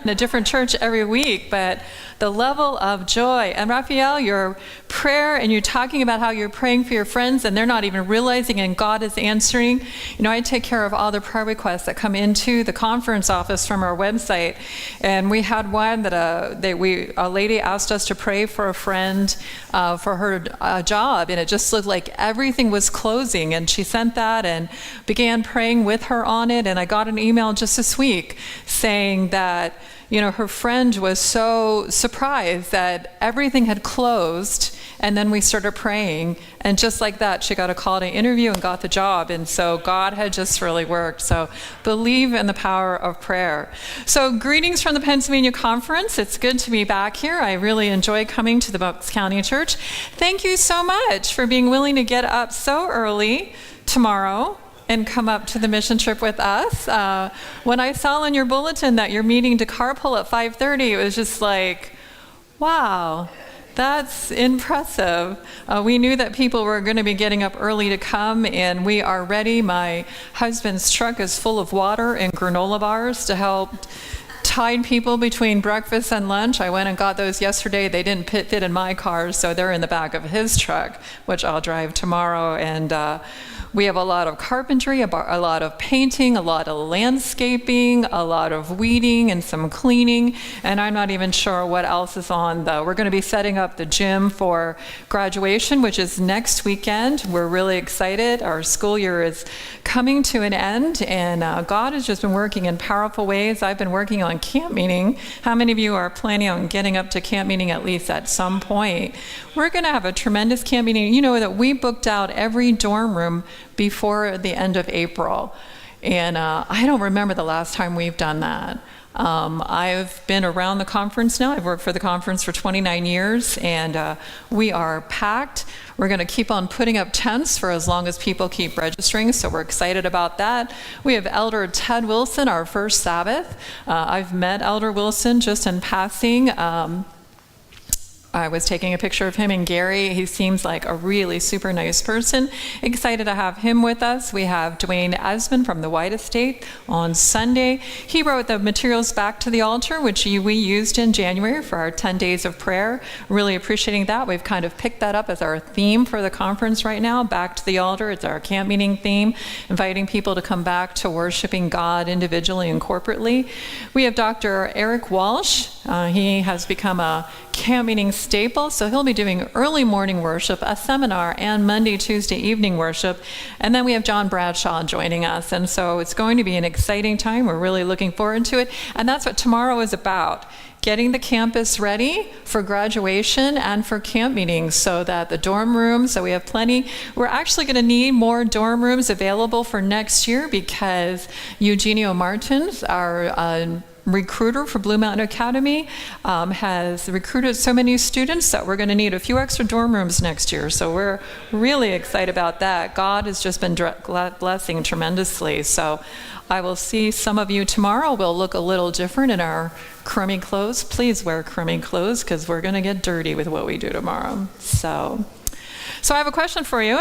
in a different church every week, but the level of joy. And Raphael, your prayer, and you're talking about how you're praying for your friends and they're not even realizing, and God is answering. I take care of all the prayer requests that come into the conference office from our website. And we had one that a lady asked us to pray for a friend for her job, and it just looked like everything was closing. And she sent that and began praying with her on it. And I got an email just this week saying that her friend was so surprised that everything had closed, and then we started praying, and just like that, she got a call to interview and got the job. And so God had just really worked. So believe in the power of prayer. So greetings from the Pennsylvania Conference. It's good to be back here. I really enjoy coming to the Bucks County Church. Thank you so much for being willing to get up so early tomorrow and come up to the mission trip with us. When I saw in your bulletin that you're meeting to carpool at 5:30, it was just like, wow, that's impressive. We knew that people were going to be getting up early to come, and we are ready. My husband's truck is full of water and granola bars to help tide people between breakfast and lunch. I went and got those yesterday. They didn't fit in my car, so they're in the back of his truck, which I'll drive tomorrow. And we have a lot of carpentry, a lot of painting, a lot of landscaping, a lot of weeding, and some cleaning. And I'm not even sure what else is on, though. We're going to be setting up the gym for graduation, which is next weekend. We're really excited. Our school year is coming to an end, and God has just been working in powerful ways. I've been working on camp meeting. How many of you are planning on getting up to camp meeting at least at some point? We're going to have a tremendous camp meeting. You know that we booked out every dorm room before the end of April. And I don't remember the last time we've done that. I've been around the conference now. I've worked for the conference for 29 years, and we are packed. We're going to keep on putting up tents for as long as people keep registering, so we're excited about that. We have Elder Ted Wilson, our first Sabbath. I've met Elder Wilson just in passing. I was taking a picture of him and Gary. He seems like a really super nice person. Excited to have him with us. We have Dwayne Esmond from the White Estate on Sunday. He wrote the materials Back to the Altar, which we used in January for our 10 days of prayer. Really appreciating that. We've kind of picked that up as our theme for the conference right now. Back to the Altar. It's our camp meeting theme, inviting people to come back to worshiping God individually and corporately. We have Dr. Eric Walsh. He has become a camp meeting staple, so he'll be doing early morning worship, a seminar, and Monday, Tuesday evening worship. And then we have John Bradshaw joining us, and so it's going to be an exciting time. We're really looking forward to it, and that's what tomorrow is about, getting the campus ready for graduation and for camp meetings, so that the dorm rooms, so we have plenty. We're actually going to need more dorm rooms available for next year because Eugenio Martins, our recruiter for Blue Mountain Academy, has recruited so many students that we're going to need a few extra dorm rooms next year. So we're really excited about that. God has just been blessing tremendously. So I will see some of you tomorrow. We'll look a little different in our crummy clothes. Please wear crummy clothes because we're going to get dirty with what we do tomorrow. So I have a question for you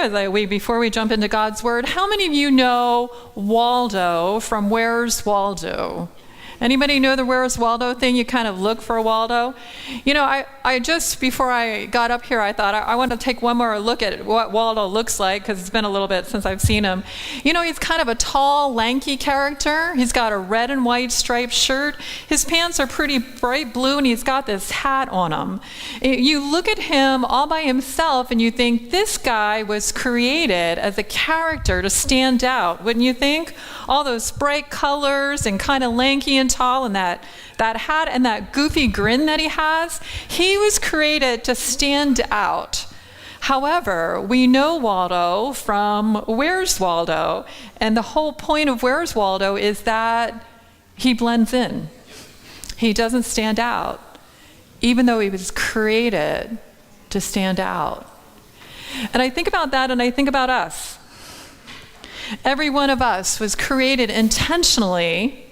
before we jump into God's Word. How many of you know Waldo from Where's Waldo? Anybody know the Where's Waldo thing? You kind of look for Waldo. I just, before I got up here, I thought I want to take one more look at what Waldo looks like, because it's been a little bit since I've seen him. He's kind of a tall, lanky character. He's got a red and white striped shirt. His pants are pretty bright blue, and he's got this hat on him. You look at him all by himself, and you think, this guy was created as a character to stand out, wouldn't you think? All those bright colors and kind of lanky and tall, and that hat and that goofy grin that he has. He was created to stand out. However, we know Waldo from Where's Waldo, and the whole point of Where's Waldo is that he blends in. He doesn't stand out, even though he was created to stand out. And I think about that, and I think about us. Every one of us was created intentionally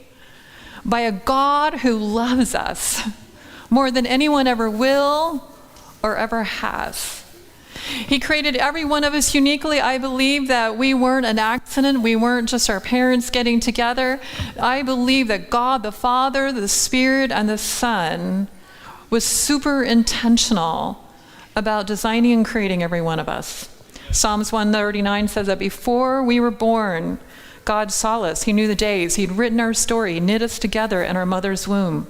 by a God who loves us more than anyone ever will or ever has. He created every one of us uniquely. I believe that we weren't an accident. We weren't just our parents getting together. I believe that God, the Father, the Spirit, and the Son was super intentional about designing and creating every one of us. Psalms 139 says that before we were born, God saw us. He knew the days. He'd written our story, knit us together in our mother's womb.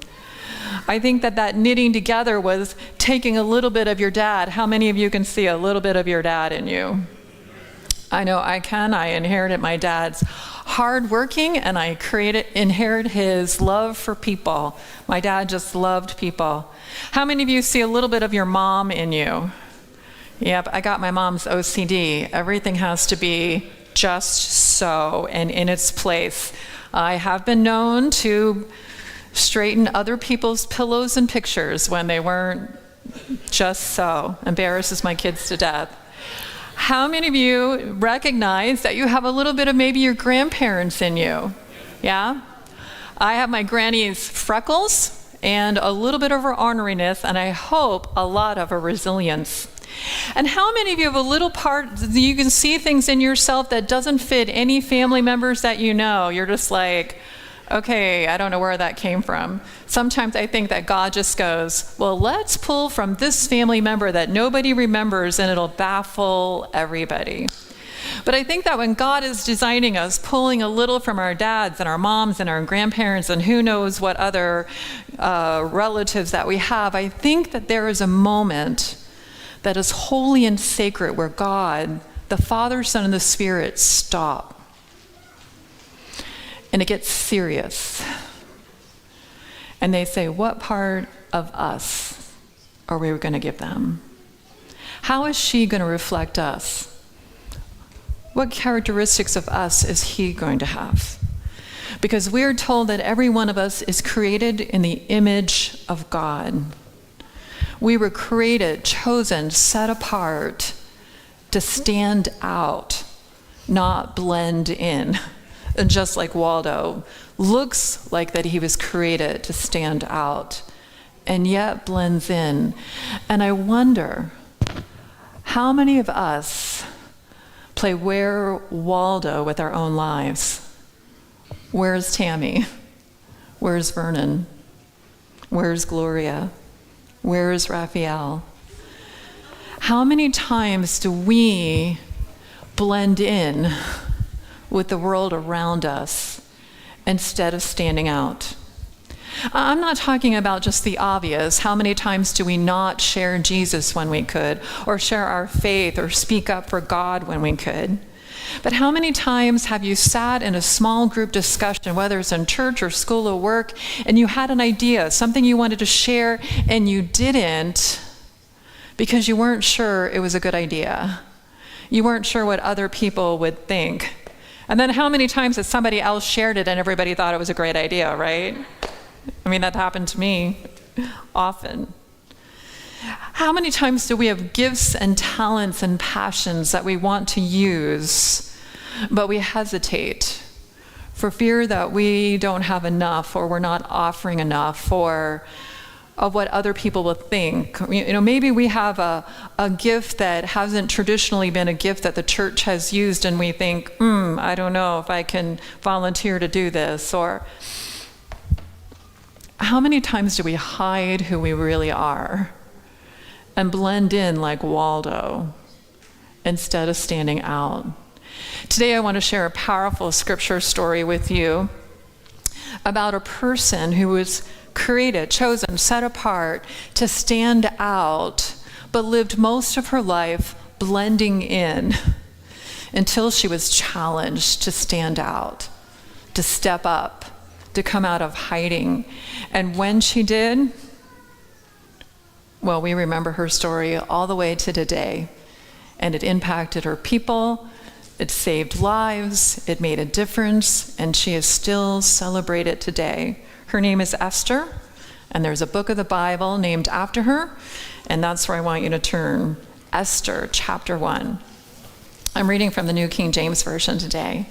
I think that knitting together was taking a little bit of your dad. How many of you can see a little bit of your dad in you? I know I can. I inherited my dad's hardworking, and I inherited his love for people. My dad just loved people. How many of you see a little bit of your mom in you? Yep, I got my mom's OCD. Everything has to be just so and in its place. I have been known to straighten other people's pillows and pictures when they weren't just so. Embarrasses my kids to death. How many of you recognize that you have a little bit of maybe your grandparents in you? Yeah? I have my granny's freckles and a little bit of her orneriness, and I hope a lot of her resilience. And how many of you have a little part, you can see things in yourself that doesn't fit any family members that you know? You're just like, okay, I don't know where that came from. Sometimes I think that God just goes, well, let's pull from this family member that nobody remembers, and it'll baffle everybody. But I think that when God is designing us, pulling a little from our dads and our moms and our grandparents and who knows what other relatives that we have, I think that there is a moment that is holy and sacred where God, the Father, Son, and the Spirit stop. And it gets serious. And they say, what part of us are we going to give them? How is she going to reflect us? What characteristics of us is he going to have? Because we're told that every one of us is created in the image of God. We were created, chosen, set apart to stand out, not blend in. And just like Waldo, looks like that he was created to stand out, and yet blends in. And I wonder, how many of us play Where Waldo with our own lives? Where's Tami? Where's Vernon? Where's Gloria? Where's Raphael? How many times do we blend in with the world around us instead of standing out? I'm not talking about just the obvious. How many times do we not share Jesus when we could, or share our faith, or speak up for God when we could? But how many times have you sat in a small group discussion, whether it's in church or school or work, and you had an idea, something you wanted to share, and you didn't because you weren't sure it was a good idea? You weren't sure what other people would think. And then how many times has somebody else shared it and everybody thought it was a great idea, right? I mean, that happened to me often. How many times do we have gifts and talents and passions that we want to use, but we hesitate for fear that we don't have enough, or we're not offering enough, or of what other people will think? You know, maybe we have a gift that hasn't traditionally been a gift that the church has used, and we think, I don't know if I can volunteer to do this. Or how many times do we hide who we really are and blend in like Waldo instead of standing out? Today I want to share a powerful scripture story with you about a person who was created, chosen, set apart to stand out, but lived most of her life blending in until she was challenged to stand out, to step up, to come out of hiding. And when she did, well, we remember her story all the way to today. And it impacted her people, it saved lives, it made a difference, and she is still celebrated today. Her name is Esther, and there's a book of the Bible named after her, and that's where I want you to turn. Esther, chapter 1. I'm reading from the New King James Version today.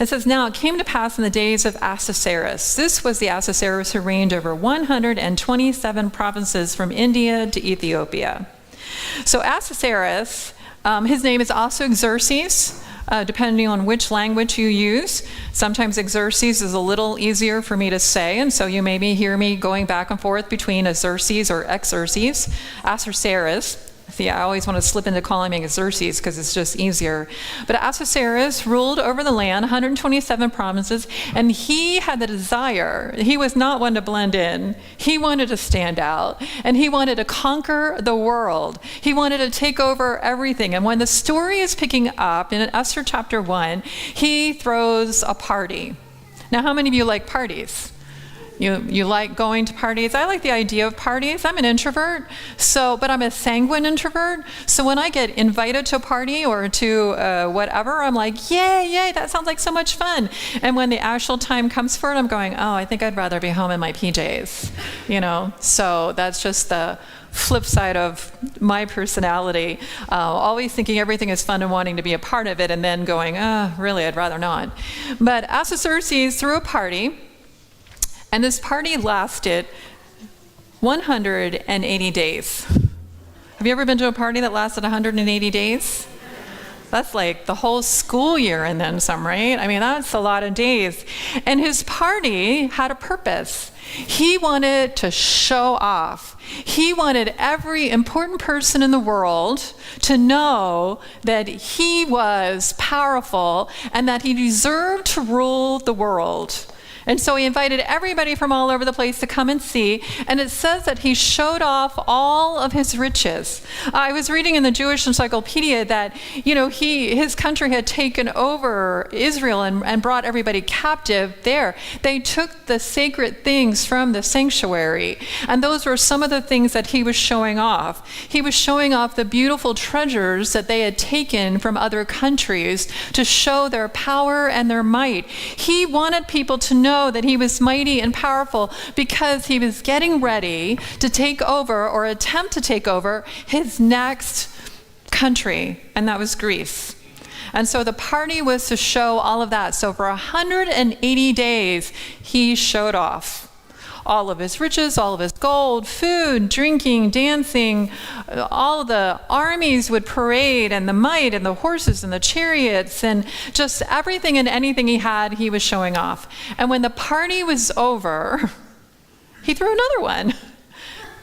It says, "Now it came to pass in the days of Ahasuerus." This was the Ahasuerus who reigned over 127 provinces from India to Ethiopia. So Ahasuerus His name is also Xerxes, depending on which language you use. Sometimes Xerxes is a little easier for me to say, and so you maybe hear me going back and forth between Xerxes or Xerxes, Ahasuerus. See, I always want to slip into calling him Xerxes because it's just easier. But Ahasuerus ruled over the land, 127 provinces, and he had the desire. He was not one to blend in. He wanted to stand out, and he wanted to conquer the world. He wanted to take over everything. And when the story is picking up in Esther chapter 1, he throws a party. Now, how many of you like parties? You like going to parties? I like the idea of parties. I'm an introvert, but I'm a sanguine introvert. So when I get invited to a party or to whatever, I'm like, yay, that sounds like so much fun. And when the actual time comes for it, I'm going, oh, I think I'd rather be home in my PJs, So that's just the flip side of my personality, always thinking everything is fun and wanting to be a part of it, and then going, really, I'd rather not. But Ahasuerus threw a party. And this party lasted 180 days. Have you ever been to a party that lasted 180 days? That's like the whole school year and then some, right? I mean, that's a lot of days. And his party had a purpose. He wanted to show off. He wanted every important person in the world to know that he was powerful and that he deserved to rule the world. And so he invited everybody from all over the place to come and see. And it says that he showed off all of his riches. I was reading in the Jewish Encyclopedia that, his country had taken over Israel and brought everybody captive there. They took the sacred things from the sanctuary. And those were some of the things that he was showing off. He was showing off the beautiful treasures that they had taken from other countries to show their power and their might. He wanted people to know that he was mighty and powerful because he was getting ready to take over or attempt to take over his next country, and that was Greece. And so the party was to show all of that. So for 180 days, he showed off all of his riches, all of his gold, food, drinking, dancing. All the armies would parade, and the might and the horses and the chariots and just everything and anything he had, he was showing off. And when the party was over, he threw another one.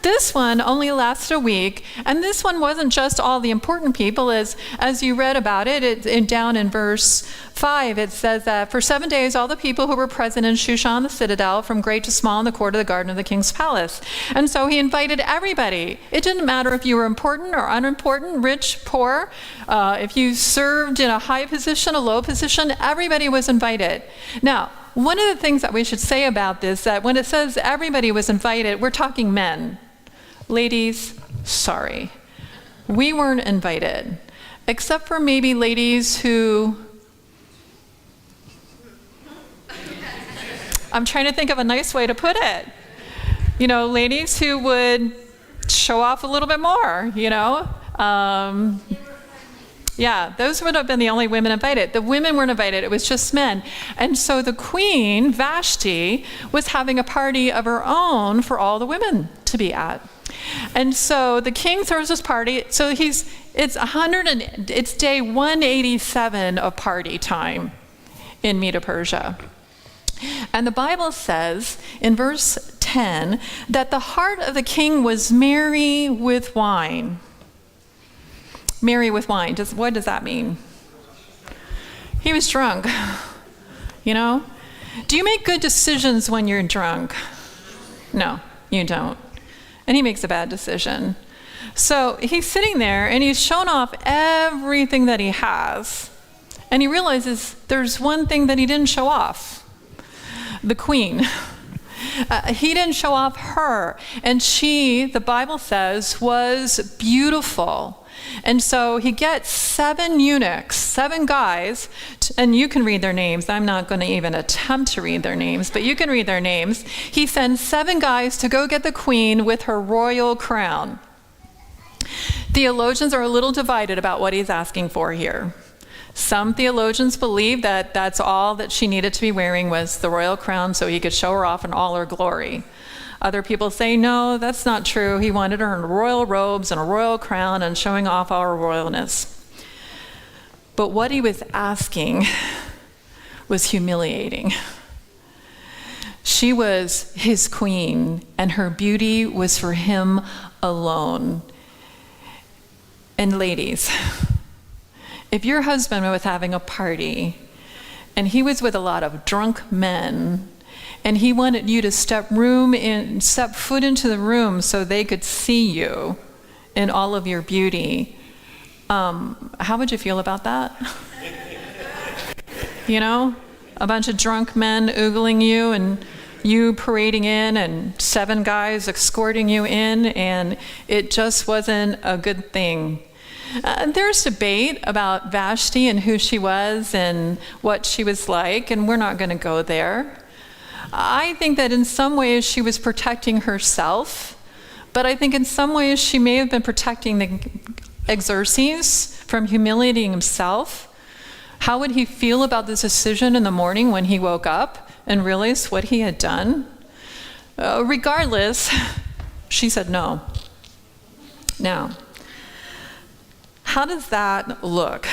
This one only lasted a week, and this one wasn't just all the important people. As you read about it, down in verse 5, it says that for 7 days all the people who were present in Shushan the citadel, from great to small, in the court of the garden of the king's palace. And so he invited everybody. It didn't matter if you were important or unimportant, rich, poor, if you served in a high position, a low position, everybody was invited. Now, one of the things that we should say about this, that when it says everybody was invited, we're talking men. Ladies, sorry. We weren't invited, except for maybe ladies who, I'm trying to think of a nice way to put it. Ladies who would show off a little bit more, Yeah, those would have been the only women invited. The women weren't invited, it was just men. And so the queen, Vashti, was having a party of her own for all the women to be at. And so the king throws this party. So it's day 187 of party time in Medo-Persia. And the Bible says in verse 10 that the heart of the king was merry with wine. Merry with wine. What does that mean? He was drunk. Do you make good decisions when you're drunk? No, you don't. And he makes a bad decision. So he's sitting there and he's shown off everything that he has. And he realizes there's one thing that he didn't show off. The queen. He didn't show off her. And she, the Bible says, was beautiful. And so he gets 7 eunuchs, 7 guys, and you can read their names. I'm not going to even attempt to read their names, but you can read their names. He sends 7 guys to go get the queen with her royal crown. Theologians are a little divided about what he's asking for here. Some theologians believe that that's all that she needed to be wearing was the royal crown so he could show her off in all her glory. Other people say, no, that's not true. He wanted her in royal robes and a royal crown and showing off our royalness. But what he was asking was humiliating. She was his queen, and her beauty was for him alone. And ladies, if your husband was having a party, and he was with a lot of drunk men, and he wanted you to step foot into the room so they could see you in all of your beauty, how would you feel about that? You know, a bunch of drunk men oogling you and you parading in and 7 guys escorting you in, and it just wasn't a good thing. There's debate about Vashti and who she was and what she was like, and we're not going to go there. I think that in some ways she was protecting herself, but I think in some ways she may have been protecting the Xerxes from humiliating himself. How would he feel about this decision in the morning when he woke up and realized what he had done? Regardless, she said no. Now, how does that look?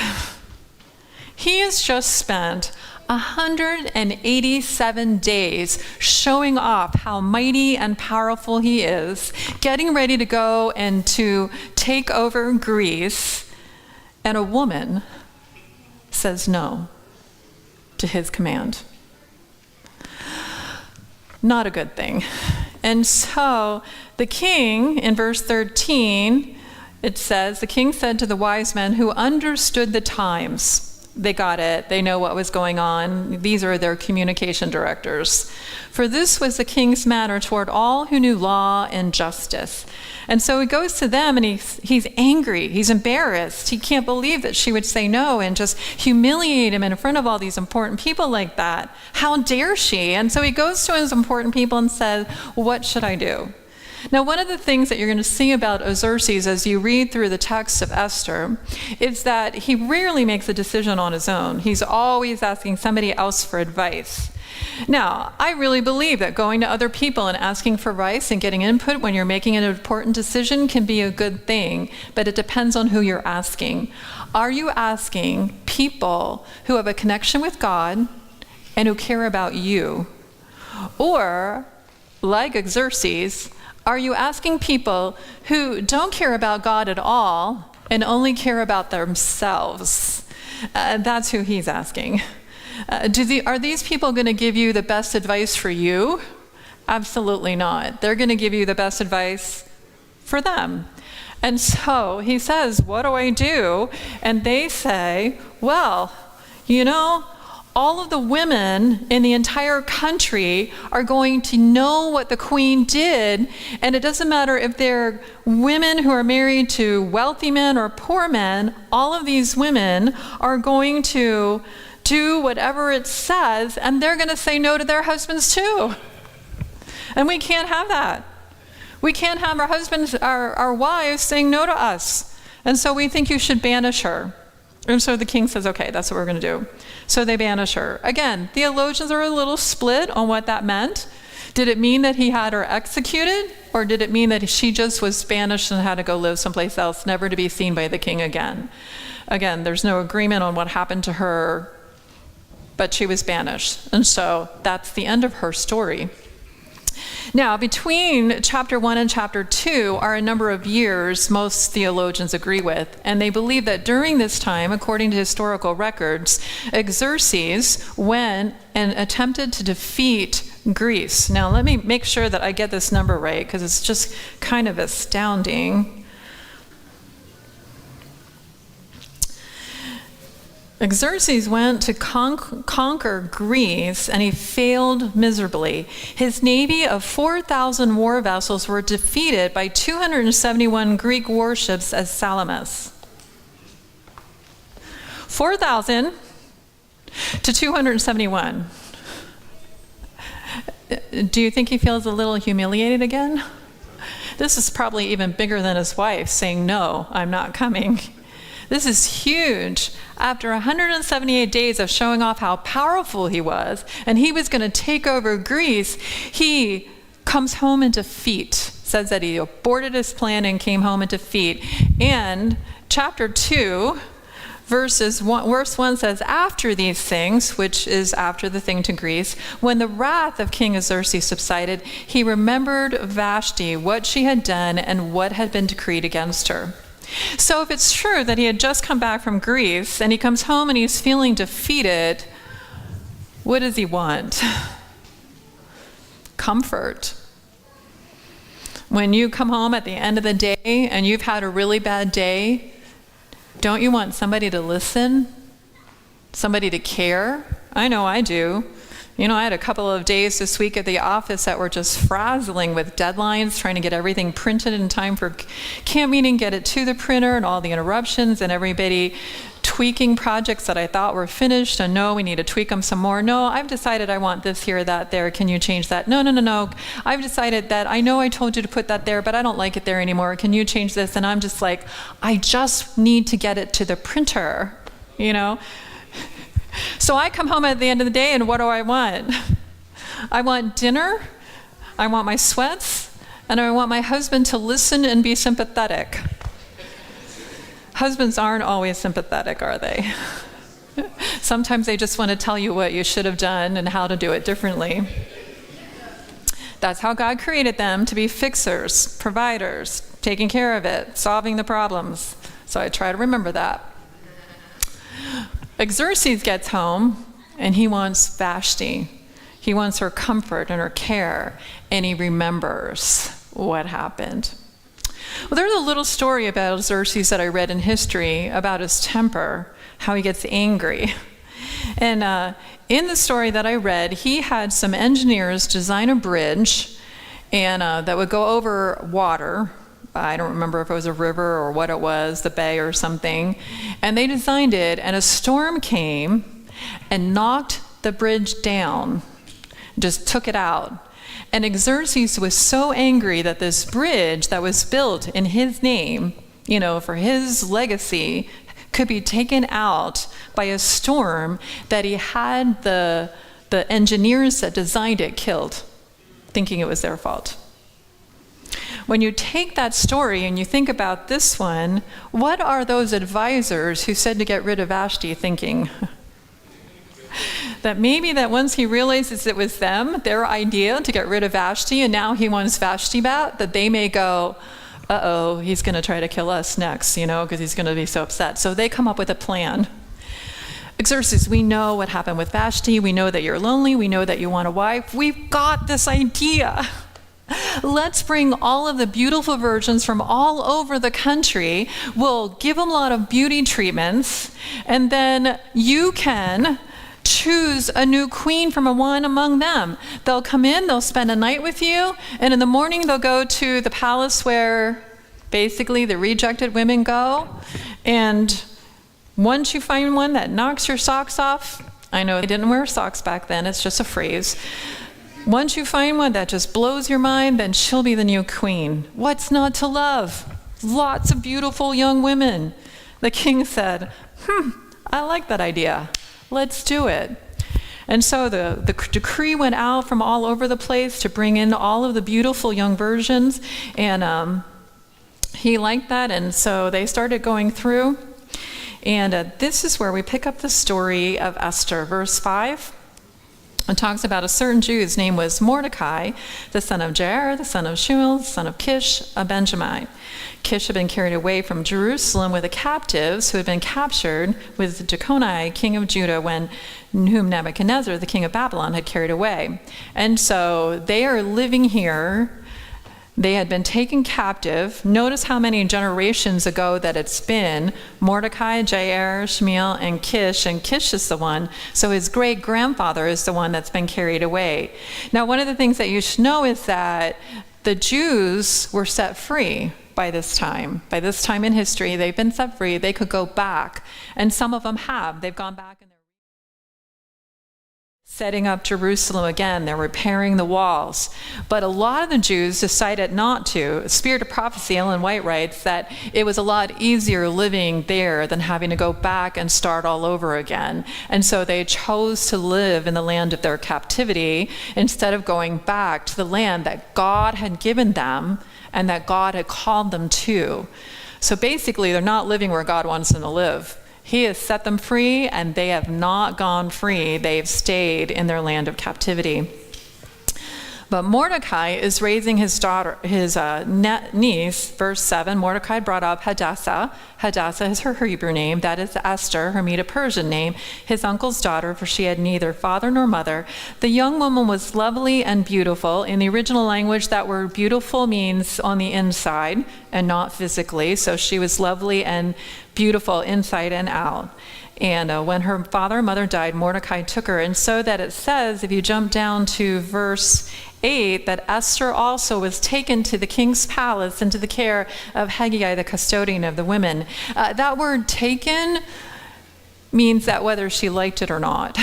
He has just spent 187 days showing off how mighty and powerful he is, getting ready to go and to take over Greece, and a woman says no to his command. Not a good thing. And so the king, in verse 13, it says, the king said to the wise men who understood the times. They got it. They know what was going on. These are their communication directors. For this was the king's manner toward all who knew law and justice. And so he goes to them and he's angry. He's embarrassed. He can't believe that she would say no and just humiliate him in front of all these important people like that. How dare she? And so he goes to his important people and says, what should I do? Now, one of the things that you're going to see about Xerxes as you read through the text of Esther is that he rarely makes a decision on his own. He's always asking somebody else for advice. Now, I really believe that going to other people and asking for advice and getting input when you're making an important decision can be a good thing, but it depends on who you're asking. Are you asking people who have a connection with God and who care about you? Or, like Xerxes, are you asking people who don't care about God at all and only care about themselves? That's who he's asking. Are these people going to give you the best advice for you? Absolutely not. They're going to give you the best advice for them. And so he says, what do I do? And they say, well, you know, all of the women in the entire country are going to know what the queen did, and it doesn't matter if they're women who are married to wealthy men or poor men, all of these women are going to do whatever it says, and they're going to say no to their husbands too. And we can't have that. We can't have our husbands, our wives saying no to us. And so we think you should banish her. And so the king says, okay, that's what we're going to do. So they banish her. Again, theologians are a little split on what that meant. Did it mean that he had her executed? Or did it mean that she just was banished and had to go live someplace else, never to be seen by the king again? Again, there's no agreement on what happened to her, but she was banished. And so that's the end of her story. Now, between chapter 1 and chapter 2 are a number of years most theologians agree with, and they believe that during this time, according to historical records, Xerxes went and attempted to defeat Greece. Now, let me make sure that I get this number right, because it's just kind of astounding. Xerxes went to conquer Greece, and he failed miserably. His navy of 4,000 war vessels were defeated by 271 Greek warships at Salamis. 4,000 to 271. Do you think he feels a little humiliated again? This is probably even bigger than his wife saying, no, I'm not coming. This is huge. After 178 days of showing off how powerful he was, and he was going to take over Greece, he comes home in defeat. Says that he aborted his plan and came home in defeat. And chapter 2, Verse 1 says, after these things, which is after the thing to Greece, when the wrath of King Xerxes subsided, he remembered Vashti, what she had done and what had been decreed against her. So if it's true that he had just come back from Greece and he comes home and he's feeling defeated, what does he want? Comfort. When you come home at the end of the day and you've had a really bad day, don't you want somebody to listen? Somebody to care? I know I do. You know, I had a couple of days this week at the office that were just frazzling with deadlines, trying to get everything printed in time for camp meeting, get it to the printer, and all the interruptions, and everybody tweaking projects that I thought were finished, and no, we need to tweak them some more. No, I've decided I want this here, that there. Can you change that? No. I've decided that I know I told you to put that there, but I don't like it there anymore. Can you change this? And I'm just like, I just need to get it to the printer, you know? So I come home at the end of the day, and what do I want? I want dinner, I want my sweats, and I want my husband to listen and be sympathetic. Husbands aren't always sympathetic, are they? Sometimes they just want to tell you what you should have done and how to do it differently. That's how God created them, to be fixers, providers, taking care of it, solving the problems. So I try to remember that. Xerxes gets home, and he wants Vashti. He wants her comfort and her care, and he remembers what happened. Well, there's a little story about Xerxes that I read in history about his temper, how he gets angry. And in the story that I read, he had some engineers design a bridge and that would go over water. I don't remember if it was a river or what it was, the bay or something. And they designed it, and a storm came and knocked the bridge down, just took it out. And Xerxes was so angry that this bridge that was built in his name, you know, for his legacy, could be taken out by a storm, that he had the engineers that designed it killed, thinking it was their fault. When you take that story and you think about this one, what are those advisors who said to get rid of Vashti thinking? That maybe that once he realizes it was them, their idea to get rid of Vashti, and now he wants Vashti back, that they may go, uh-oh, he's going to try to kill us next, you know, because he's going to be so upset. So they come up with a plan. Xerxes, we know what happened with Vashti. We know that you're lonely. We know that you want a wife. We've got this idea. Let's bring all of the beautiful virgins from all over the country. We'll give them a lot of beauty treatments, and then you can choose a new queen from one among them. They'll come in, they'll spend a night with you, and in the morning they'll go to the palace where basically the rejected women go. And once you find one that knocks your socks off, I know they didn't wear socks back then, it's just a phrase. Once you find one that just blows your mind, then she'll be the new queen. What's not to love? Lots of beautiful young women. The king said, I like that idea. Let's do it. And so the decree went out from all over the place to bring in all of the beautiful young virgins. And he liked that, and so they started going through. And this is where we pick up the story of Esther, verse 5. It talks about a certain Jew. His name was Mordecai, the son of Jair, the son of Shemuel, the son of Kish, a Benjamite. Kish had been carried away from Jerusalem with the captives who had been captured with Jeconiah, king of Judah, whom Nebuchadnezzar, the king of Babylon, had carried away. And so they are living here. They had been taken captive. Notice how many generations ago that it's been. Mordecai, Jair, Shemuel, and Kish is the one. So his great-grandfather is the one that's been carried away. Now, one of the things that you should know is that the Jews were set free by this time. By this time in history, they've been set free. They could go back. And some of them have. They've gone back and they're setting up Jerusalem again. They're repairing the walls. But a lot of the Jews decided not to. Spirit of Prophecy, Ellen White writes that it was a lot easier living there than having to go back and start all over again. And so they chose to live in the land of their captivity instead of going back to the land that God had given them and that God had called them to. So basically, they're not living where God wants them to live. He has set them free, and they have not gone free. They've stayed in their land of captivity. But Mordecai is raising his daughter, his niece, verse 7. Mordecai brought up Hadassah. Hadassah is her Hebrew name. That is Esther, her Medo-Persian name, his uncle's daughter, for she had neither father nor mother. The young woman was lovely and beautiful. In the original language, that word beautiful means on the inside and not physically. So she was lovely and beautiful inside and out. And when her father and mother died, Mordecai took her. And so that it says, if you jump down to verse 8, that Esther also was taken to the king's palace into the care of Haggai, the custodian of the women. That word taken means that whether she liked it or not.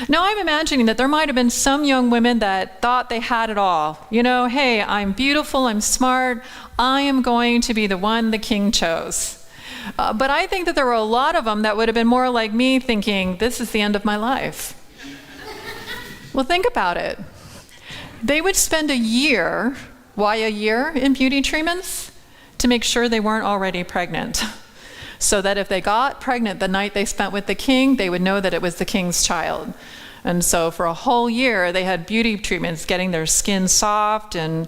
Now, I'm imagining that there might have been some young women that thought they had it all. You know, hey, I'm beautiful, I'm smart, I am going to be the one the king chose. But I think that there were a lot of them that would have been more like me, thinking, this is the end of my life. Well, think about it. They would spend a year, why a year in beauty treatments? To make sure they weren't already pregnant. So that if they got pregnant the night they spent with the king, they would know that it was the king's child. And so for a whole year, they had beauty treatments, getting their skin soft and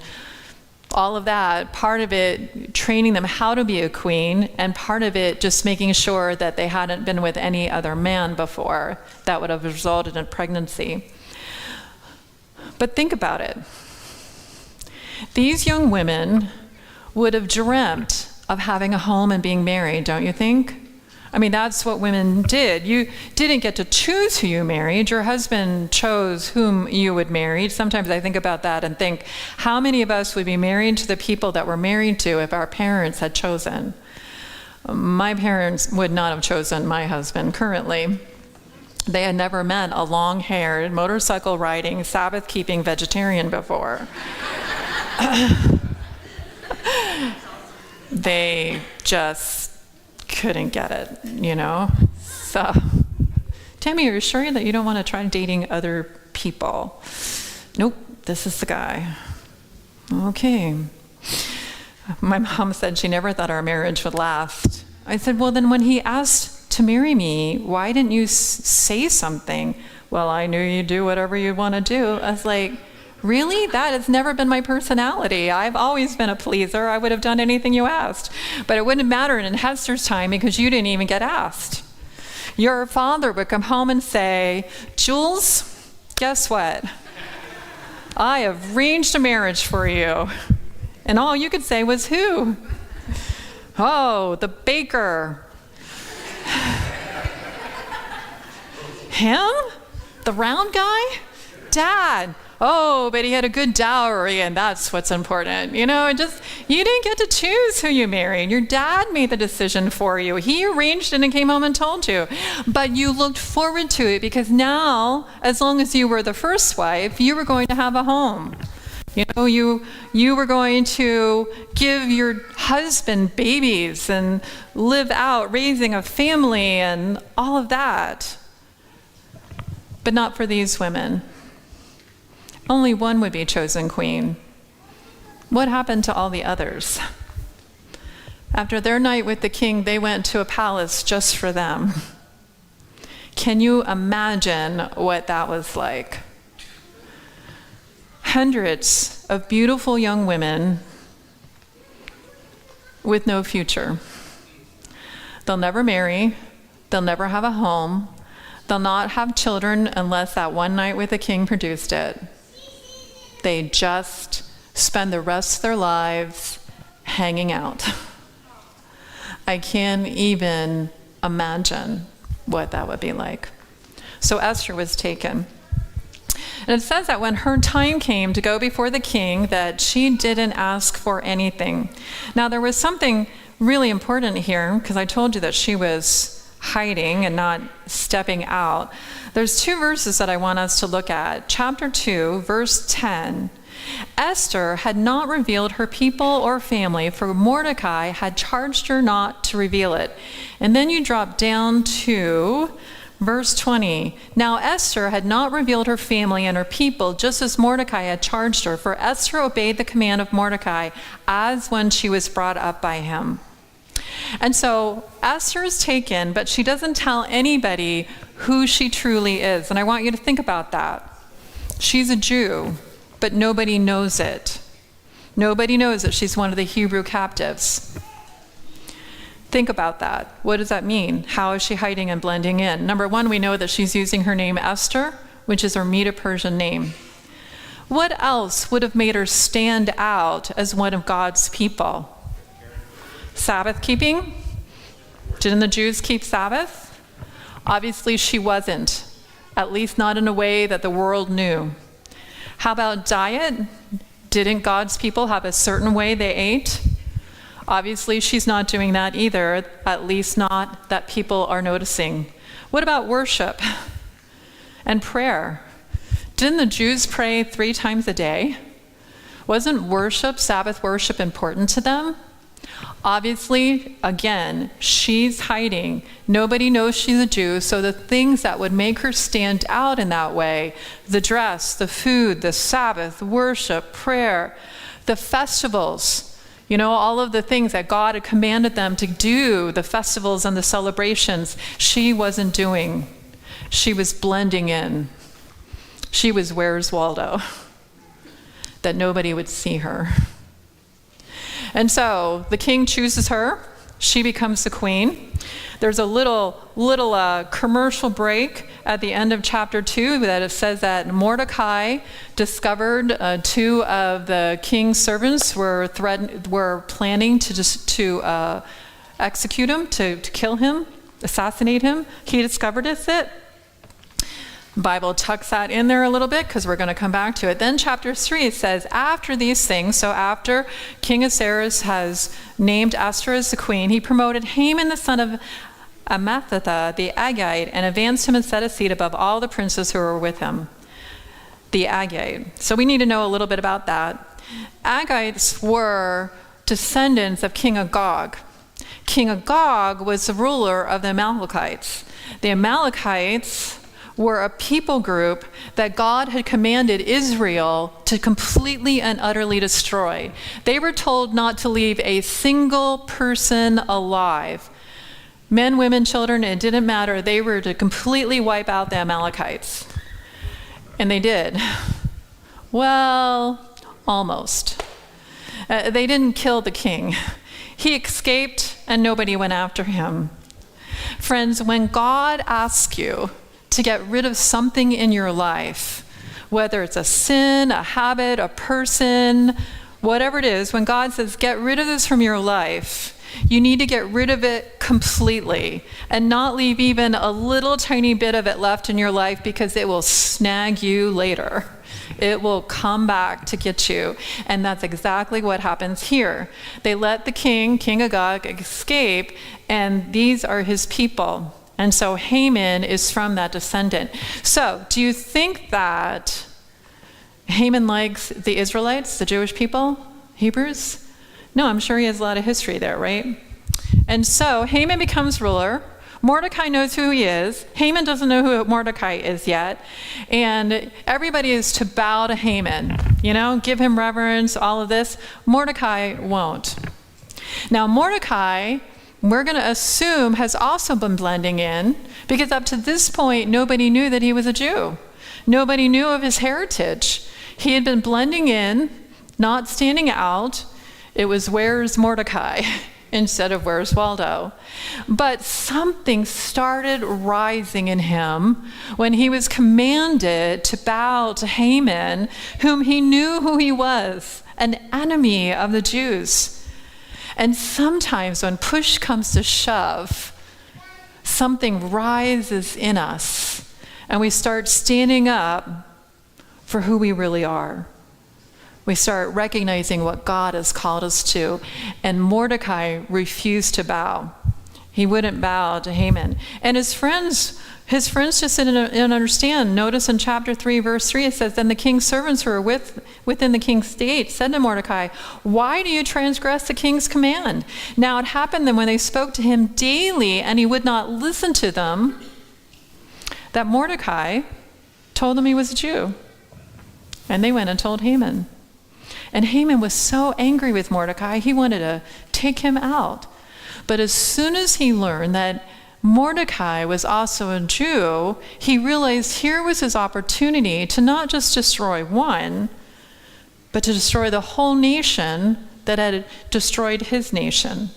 all of that, part of it training them how to be a queen, and part of it just making sure that they hadn't been with any other man before. That would have resulted in pregnancy. But think about it. These young women would have dreamt of having a home and being married, don't you think? I mean, that's what women did. You didn't get to choose who you married. Your husband chose whom you would marry. Sometimes I think about that and think, how many of us would be married to the people that we're married to if our parents had chosen? My parents would not have chosen my husband currently. They had never met a long-haired, motorcycle riding, Sabbath-keeping vegetarian before. They just couldn't get it, you know? So, Tami, are you sure that you don't want to try dating other people? Nope, this is the guy. Okay. My mom said she never thought our marriage would last. I said, well, then when he asked to marry me, why didn't you say something? Well, I knew you'd do whatever you'd want to do. I was like, really? That has never been my personality. I've always been a pleaser. I would have done anything you asked. But it wouldn't matter in Esther's time because you didn't even get asked. Your father would come home and say, Jules, guess what? I have arranged a marriage for you. And all you could say was, who? Oh, the baker. Him? The round guy? Dad. Oh, but he had a good dowry, and that's what's important. You know, you didn't get to choose who you married. Your dad made the decision for you. He arranged it and came home and told you. But you looked forward to it because now, as long as you were the first wife, you were going to have a home. You know, you were going to give your husband babies and live out raising a family and all of that. But not for these women. Only one would be chosen queen. What happened to all the others? After their night with the king, they went to a palace just for them. Can you imagine what that was like? Hundreds of beautiful young women with no future. They'll never marry. They'll never have a home. They'll not have children unless that one night with the king produced it. They just spend the rest of their lives hanging out. I can't even imagine what that would be like. So Esther was taken. And it says that when her time came to go before the king, that she didn't ask for anything. Now, there was something really important here, because I told you that she was hiding and not stepping out. There's two verses that I want us to look at. Chapter 2, verse 10. Esther had not revealed her people or family, for Mordecai had charged her not to reveal it. And then you drop down to verse 20. Now Esther had not revealed her family and her people, just as Mordecai had charged her, for Esther obeyed the command of Mordecai as when she was brought up by him. And so Esther is taken, but she doesn't tell anybody who she truly is. And I want you to think about that. She's a Jew, but nobody knows it. Nobody knows that she's one of the Hebrew captives. Think about that. What does that mean? How is she hiding and blending in? Number one, we know that she's using her name Esther, which is her Medo-Persian name. What else would have made her stand out as one of God's people? Sabbath keeping? Didn't the Jews keep Sabbath? Obviously she wasn't, at least not in a way that the world knew. How about diet? Didn't God's people have a certain way they ate? Obviously she's not doing that either, at least not that people are noticing. What about worship and prayer? Didn't the Jews pray 3 times a day? Wasn't worship, Sabbath worship, important to them? Obviously, again, she's hiding. Nobody knows she's a Jew, so the things that would make her stand out in that way, the dress, the food, the Sabbath, worship, prayer, the festivals, all of the things that God had commanded them to do, the festivals and the celebrations, she wasn't doing. She was blending in. She was Where's Waldo? That nobody would see her. And so the king chooses her. She becomes the queen. There's a little commercial break at the end of chapter 2 that it says that Mordecai discovered 2 of the king's servants were planning to execute him, to kill him, assassinate him. He discovered it. The Bible tucks that in there a little bit because we're going to come back to it. Then chapter 3 says, after these things, so after King Xerxes has named Esther as the queen, he promoted Haman the son of Amathatha the Agagite and advanced him and set a seat above all the princes who were with him. The Agagite. So we need to know a little bit about that. Agagites were descendants of King Agag. King Agag was the ruler of the Amalekites. The Amalekites were a people group that God had commanded Israel to completely and utterly destroy. They were told not to leave a single person alive. Men, women, children, it didn't matter. They were to completely wipe out the Amalekites. And they did. Well, almost. They didn't kill the king. He escaped and nobody went after him. Friends, when God asks you to get rid of something in your life, whether it's a sin, a habit, a person, whatever it is, when God says, get rid of this from your life, you need to get rid of it completely and not leave even a little tiny bit of it left in your life because it will snag you later. It will come back to get you. And that's exactly what happens here. They let the king, King Agag, escape, and these are his people. And so Haman is from that descendant. So do you think that Haman likes the Israelites, the Jewish people, Hebrews? No, I'm sure he has a lot of history there, right? And so Haman becomes ruler. Mordecai knows who he is. Haman doesn't know who Mordecai is yet. And everybody is to bow to Haman, give him reverence, all of this. Mordecai won't. Now Mordecai, we're going to assume, has also been blending in because up to this point, nobody knew that he was a Jew. Nobody knew of his heritage. He had been blending in, not standing out. It was Where's Mordecai instead of Where's Waldo. But something started rising in him when he was commanded to bow to Haman, whom he knew who he was, an enemy of the Jews. And sometimes when push comes to shove, something rises in us and we start standing up for who we really are. We start recognizing what God has called us to. And Mordecai refused to bow. He wouldn't bow to Haman. And his friends just didn't understand. Notice in chapter 3, verse 3, it says, then the king's servants who were within the king's gate said to Mordecai, why do you transgress the king's command? Now it happened that when they spoke to him daily and he would not listen to them, that Mordecai told them he was a Jew. And they went and told Haman. And Haman was so angry with Mordecai, he wanted to take him out. But as soon as he learned that Mordecai was also a Jew, he realized here was his opportunity to not just destroy one, but to destroy the whole nation that had destroyed his nation.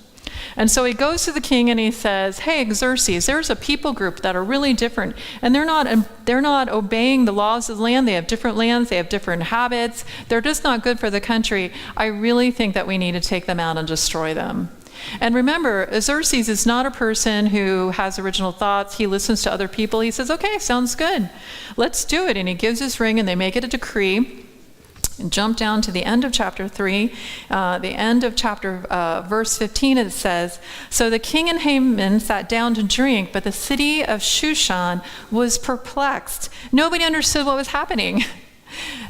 And so he goes to the king and he says, hey, Xerxes, there's a people group that are really different, and they're not obeying the laws of the land. They have different lands, they have different habits. They're just not good for the country. I really think that we need to take them out and destroy them. And remember, Xerxes is not a person who has original thoughts. He listens to other people. He says, okay, sounds good. Let's do it. And he gives his ring and they make it a decree. And jump down to the end of chapter 3, the end of verse 15, it says, so the king and Haman sat down to drink, but the city of Shushan was perplexed. Nobody understood what was happening.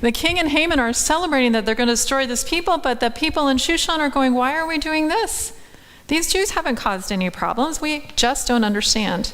The king and Haman are celebrating that they're going to destroy this people, but the people in Shushan are going, why are we doing this? These Jews haven't caused any problems. We just don't understand.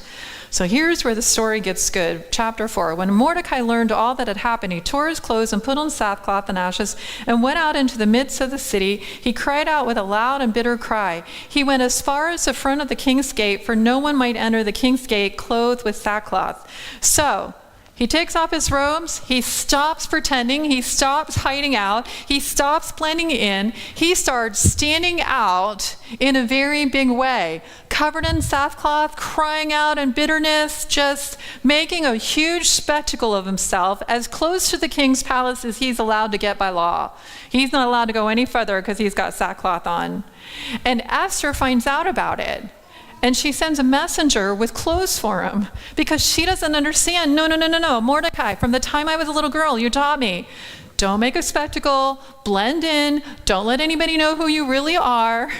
So here's where the story gets good. Chapter 4. When Mordecai learned all that had happened, he tore his clothes and put on sackcloth and ashes and went out into the midst of the city. He cried out with a loud and bitter cry. He went as far as the front of the king's gate, for no one might enter the king's gate clothed with sackcloth. So he takes off his robes, he stops pretending, he stops hiding out, he stops blending in, he starts standing out in a very big way, covered in sackcloth, crying out in bitterness, just making a huge spectacle of himself, as close to the king's palace as he's allowed to get by law. He's not allowed to go any further because he's got sackcloth on. And Esther finds out about it. And she sends a messenger with clothes for him because she doesn't understand. No, Mordecai, from the time I was a little girl, you taught me, don't make a spectacle, blend in, don't let anybody know who you really are.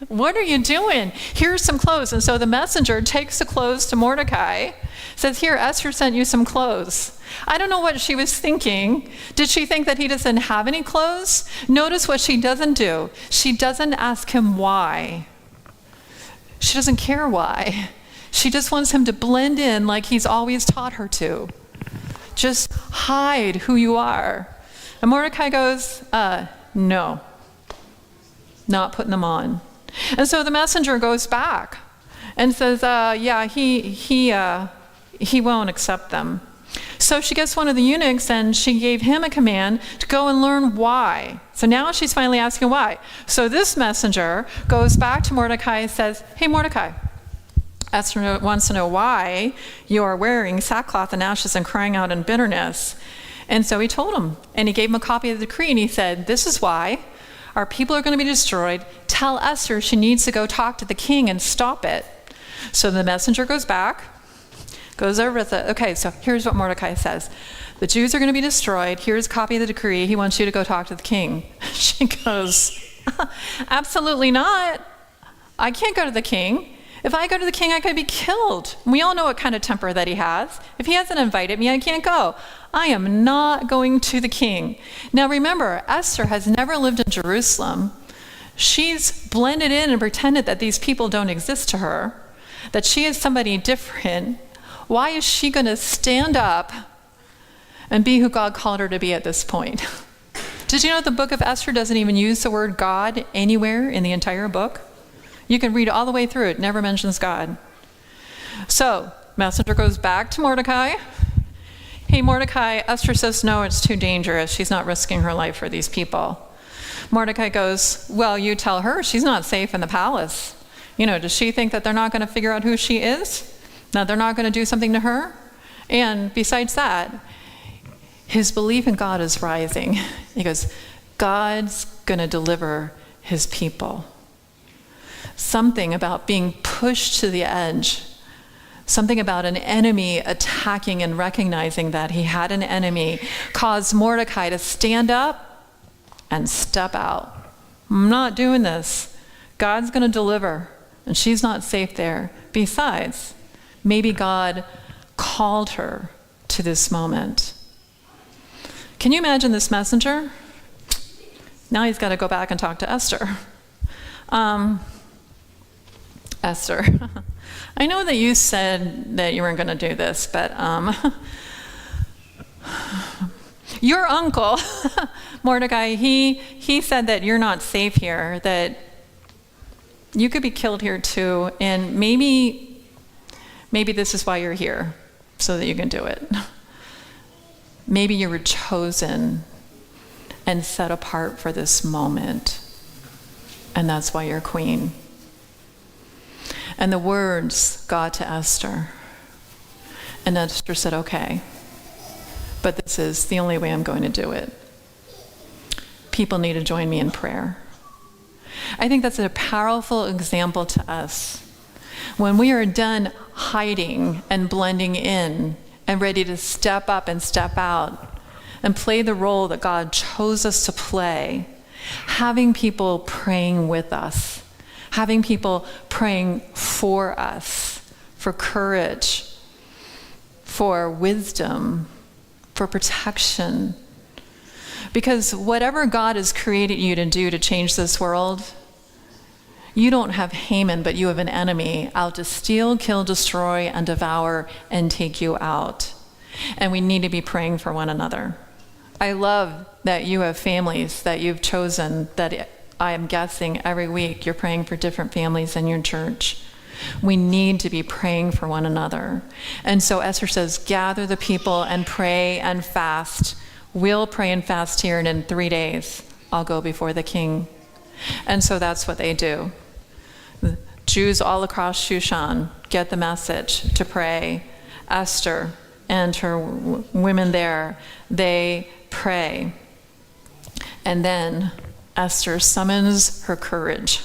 What are you doing? Here's some clothes. And so the messenger takes the clothes to Mordecai, says, here, Esther sent you some clothes. I don't know what she was thinking. Did she think that he doesn't have any clothes? Notice what she doesn't do. She doesn't ask him why. She doesn't care why. She just wants him to blend in like he's always taught her to. Just hide who you are. And Mordecai goes, no, not putting them on. And so the messenger goes back and says, yeah, he won't accept them. So she gets one of the eunuchs and she gave him a command to go and learn why. So now she's finally asking why. So this messenger goes back to Mordecai and says, hey, Mordecai, Esther wants to know why you are wearing sackcloth and ashes and crying out in bitterness. And so he told him, and he gave him a copy of the decree, and he said, this is why our people are going to be destroyed. Tell Esther she needs to go talk to the king and stop it. So the messenger goes back, goes over with it. Okay, so here's what Mordecai says. The Jews are going to be destroyed. Here's a copy of the decree. He wants you to go talk to the king. She goes, absolutely not. I can't go to the king. If I go to the king, I could be killed. We all know what kind of temper that he has. If he hasn't invited me, I can't go. I am not going to the king. Now remember, Esther has never lived in Jerusalem. She's blended in and pretended that these people don't exist to her, that she is somebody different. Why is she going to stand up and be who God called her to be at this point? Did you know the book of Esther doesn't even use the word God anywhere in the entire book? You can read all the way through it. It never mentions God. So, messenger goes back to Mordecai. Hey, Mordecai, Esther says, no, it's too dangerous. She's not risking her life for these people. Mordecai goes, well, you tell her she's not safe in the palace. You know, does she think that they're not going to figure out who she is? Now, they're not going to do something to her? And besides that, his belief in God is rising. He goes, God's going to deliver his people. Something about being pushed to the edge, something about an enemy attacking and recognizing that he had an enemy, caused Mordecai to stand up and step out. I'm not doing this. God's going to deliver, and she's not safe there. Besides, maybe God called her to this moment. Can you imagine this messenger? Now he's got to go back and talk to Esther. Esther, I know that you said that you weren't going to do this, but your uncle, Mordecai, he said that you're not safe here, that You could be killed here too, and maybe this is why you're here, so that you can do it. Maybe you were chosen and set apart for this moment, and that's why you're queen. And the words got to Esther, and Esther said, okay, but this is the only way I'm going to do it. People need to join me in prayer. I think that's a powerful example to us. When we are done hiding and blending in and ready to step up and step out and play the role that God chose us to play, having people praying with us, having people praying for us, for courage, for wisdom, for protection. Because whatever God has created you to do to change this world, you don't have Haman, but you have an enemy out to steal, kill, destroy, and devour, and take you out. And we need to be praying for one another. I love that you have families that you've chosen, that I am guessing every week you're praying for different families in your church. We need to be praying for one another. And so Esther says, gather the people and pray and fast. We'll pray and fast here, and in 3 days, I'll go before the king. And so that's what they do. The Jews all across Shushan get the message to pray. Esther and her women there, they pray. And then Esther summons her courage.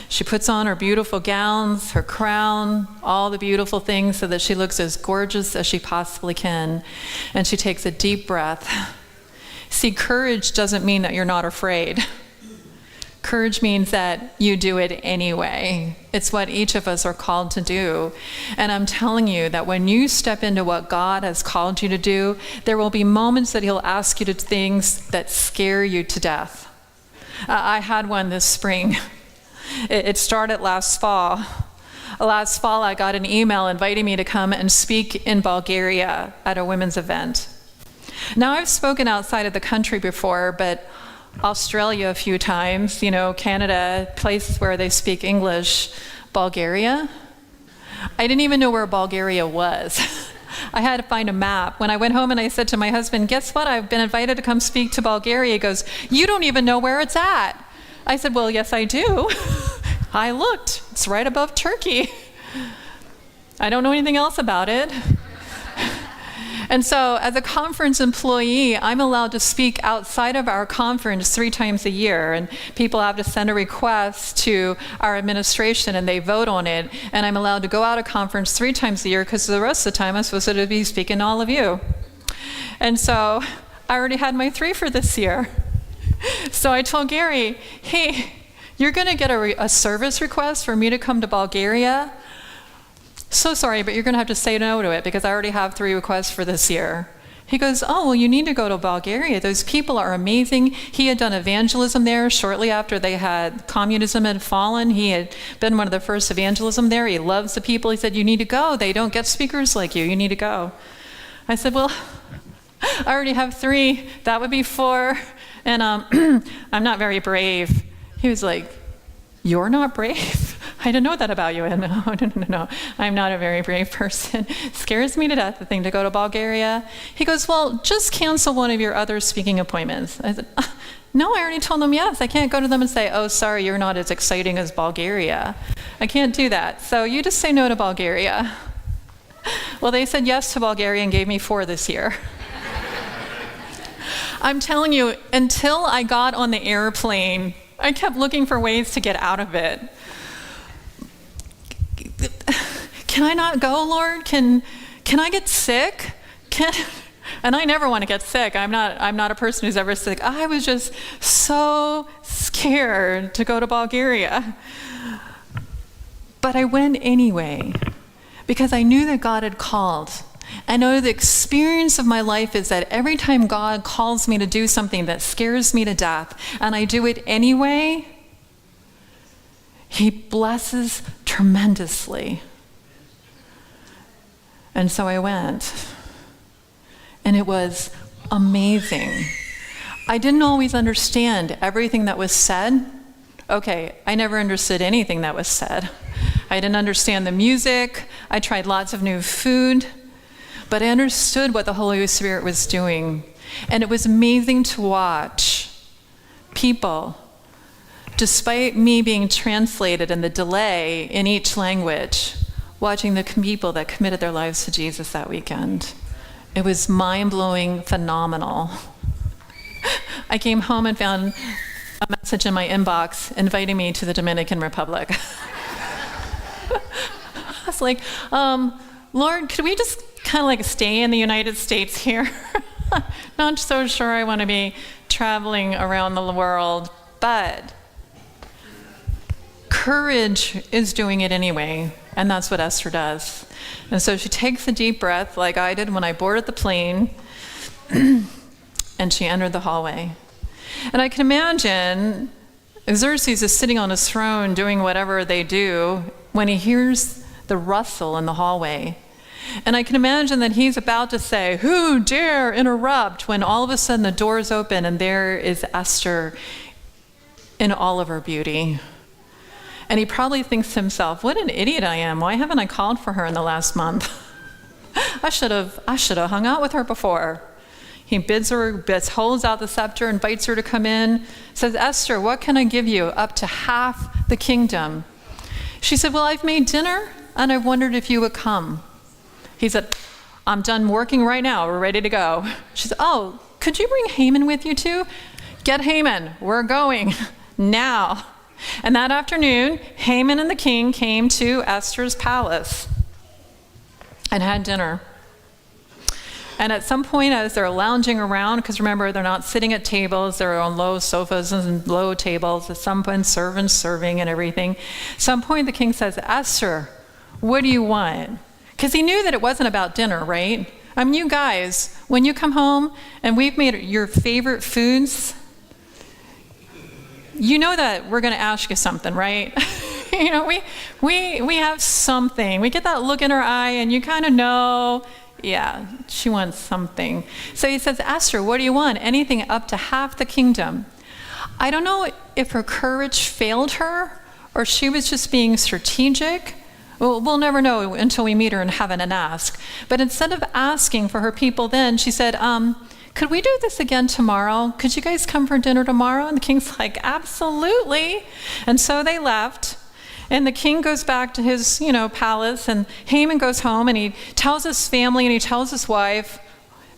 She puts on her beautiful gowns, her crown, all the beautiful things so that she looks as gorgeous as she possibly can. And she takes a deep breath. See, courage doesn't mean that you're not afraid. Courage means that you do it anyway. It's what each of us are called to do. And I'm telling you that when you step into what God has called you to do, there will be moments that He'll ask you to do things that scare you to death. I had one this spring. It started last fall. Last fall, I got an email inviting me to come and speak in Bulgaria at a women's event. Now, I've spoken outside of the country before, but Australia a few times, Canada, places where they speak English. Bulgaria? I didn't even know where Bulgaria was. I had to find a map. When I went home and I said to my husband, guess what? I've been invited to come speak to Bulgaria. He goes, you don't even know where it's at. I said, well, yes, I do. I looked. It's right above Turkey. I don't know anything else about it. And so as a conference employee, I'm allowed to speak outside of our conference 3 times a year. And people have to send a request to our administration and they vote on it. And I'm allowed to go out of conference 3 times a year because the rest of the time I'm supposed to be speaking to all of you. And so I already had my 3 for this year. So I told Gary, hey, you're going to get a service request for me to come to Bulgaria. So sorry, but you're going to have to say no to it because I already have 3 requests for this year. He goes, oh, well, you need to go to Bulgaria. Those people are amazing. He had done evangelism there shortly after communism had fallen. He had been one of the first evangelism there. He loves the people. He said, you need to go. They don't get speakers like you. You need to go. I said, well, I already have 3. That would be 4. And I'm not very brave. He was like, you're not brave? I didn't know that about you. No. I'm not a very brave person. It scares me to death, the thing to go to Bulgaria. He goes, well, just cancel one of your other speaking appointments. I said, no, I already told them yes. I can't go to them and say, oh, sorry, you're not as exciting as Bulgaria. I can't do that. So you just say no to Bulgaria. Well, they said yes to Bulgaria and gave me 4 this year. I'm telling you, until I got on the airplane, I kept looking for ways to get out of it. Can I not go, Lord? Can I get sick? And I never want to get sick. I'm not a person who's ever sick. I was just so scared to go to Bulgaria. But I went anyway because I knew that God had called. I know the experience of my life is that every time God calls me to do something that scares me to death, and I do it anyway, He blesses tremendously. And so I went, and it was amazing. I didn't always understand everything that was said Okay, I never understood anything that was said. I didn't understand the music. I tried lots of new food, but I understood what the Holy Spirit was doing. And it was amazing to watch people, despite me being translated and the delay in each language, watching the people that committed their lives to Jesus that weekend. It was mind-blowing, phenomenal. I came home and found a message in my inbox inviting me to the Dominican Republic. I was like, Lord, could we just kind of like stay in the United States here? Not so sure I want to be traveling around the world, but courage is doing it anyway, and that's what Esther does. And so she takes a deep breath like I did when I boarded the plane, and she entered the hallway. And I can imagine Xerxes is sitting on his throne doing whatever they do when he hears the rustle in the hallway. And I can imagine that he's about to say, "Who dare interrupt?" when all of a sudden the doors open and there is Esther in all of her beauty. And he probably thinks to himself, what an idiot I am. Why haven't I called for her in the last month? I should have hung out with her before. He holds out the scepter, invites her to come in, says, "Esther, what can I give you? Up to half the kingdom." She said, "Well, I've made dinner, and I wondered if you would come." He said, "I'm done working right now. We're ready to go." She said, "Oh, could you bring Haman with you too?" "Get Haman. We're going now." And that afternoon, Haman and the king came to Esther's palace and had dinner. And at some point, as they're lounging around, because remember, they're not sitting at tables, they're on low sofas and low tables, at some point, servants serving and everything. At some point, the king says, "Esther, what do you want?" Because he knew that it wasn't about dinner, right? I mean, you guys, when you come home and we've made your favorite foods, you know that we're going to ask you something, right? You know, we have something. We get that look in her eye, and you kind of know, yeah, she wants something. So he says, "Esther, what do you want?" "Anything up to half the kingdom." I don't know if her courage failed her or she was just being strategic. Well, we'll never know until we meet her in heaven and ask. But instead of asking for her people then, she said, "Could we do this again tomorrow? Could you guys come for dinner tomorrow?" And the king's like, "Absolutely." And so they left. And the king goes back to his, palace, and Haman goes home, and he tells his family and he tells his wife,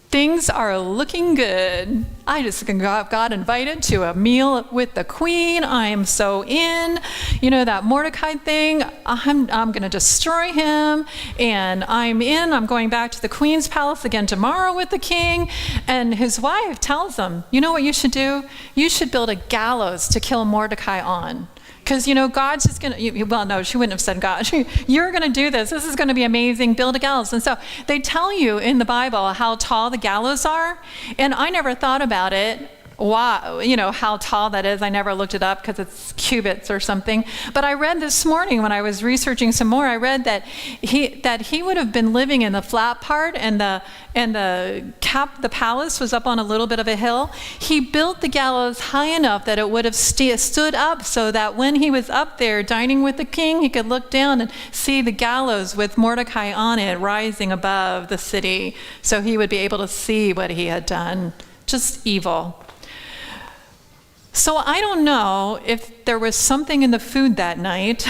"Things are looking good. I just got invited to a meal with the queen. I am so in. That Mordecai thing, I'm going to destroy him. And I'm in. I'm going back to the queen's palace again tomorrow with the king." And his wife tells him, "You know what you should do? You should build a gallows to kill Mordecai on. Because, God's just going to," well, no, she wouldn't have said God. "You're going to do this. This is going to be amazing. Build a gallows." And so they tell you in the Bible how tall the gallows are. And I never thought about it. Why, how tall that is. I never looked it up because it's cubits or something. But I read this morning when I was researching some more, I read that he would have been living in the flat part, and the palace was up on a little bit of a hill. He built the gallows high enough that it would have stood up so that when he was up there dining with the king, he could look down and see the gallows with Mordecai on it rising above the city, so he would be able to see what he had done. Just evil. So I don't know if there was something in the food that night,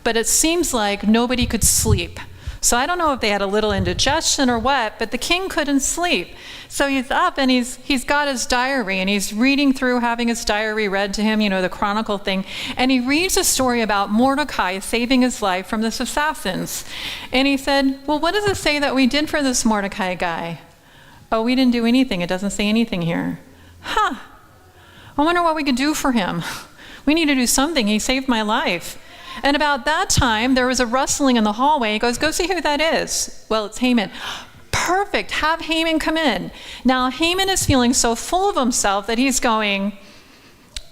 but it seems like nobody could sleep. So I don't know if they had a little indigestion or what, but the king couldn't sleep. So he's up and he's got his diary, and he's reading through, having his diary read to him, the chronicle thing. And he reads a story about Mordecai saving his life from the assassins. And he said, "Well, what does it say that we did for this Mordecai guy?" "Oh, we didn't do anything. It doesn't say anything here." Huh. I wonder what we could do for him. We need to do something. He saved my life. And about that time, there was a rustling in the hallway. He goes, "Go see who that is." "Well, it's Haman." "Perfect. Have Haman come in." Now, Haman is feeling so full of himself that he's going,